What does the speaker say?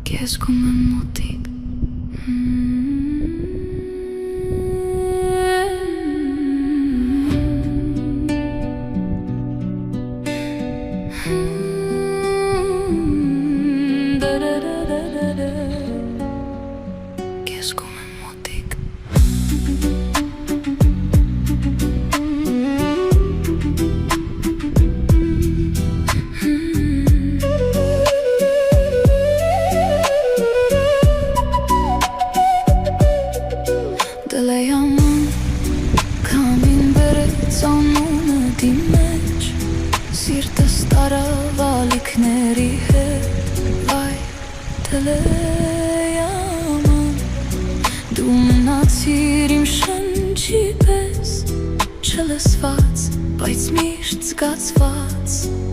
Կեզգում եմ մոտիկ Կեզգում եմ մոտիկ Դլեյաման կամին բերեց անունը դիմեջ Սիրտս տարավ ալիքների հետ Վայ դլեյաման Դու մնացիր իմ շնչի պես Չլսված, բայց միշտ զգացված